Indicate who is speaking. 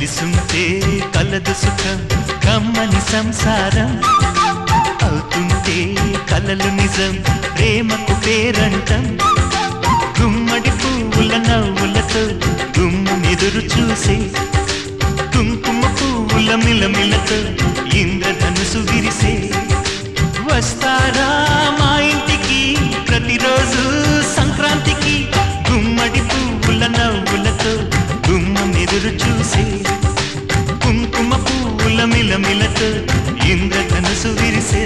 Speaker 1: కలిసుంటే కలదు సుఖం కమ్మని సంసారం అవుతుంటే కలలు నిజం ప్రేమకు పేరంటం గుమ్మడి పువ్వుల నవ్వులతో గుమ్మెదురు చూసే కుంకుమ పువ్వుల మిలమిలతో ఇంద్రధనుసు విరిసే వస్తారా మా ఇంటికి ప్రతిరోజు సంక్రాంతికి గుమ్మడి పువ్వుల నవ్వులతో గుమ్మెదురు చూసే కుంకుమ పువ్వుల మిలమిలతో ఇంద్రధనుసు విరిసే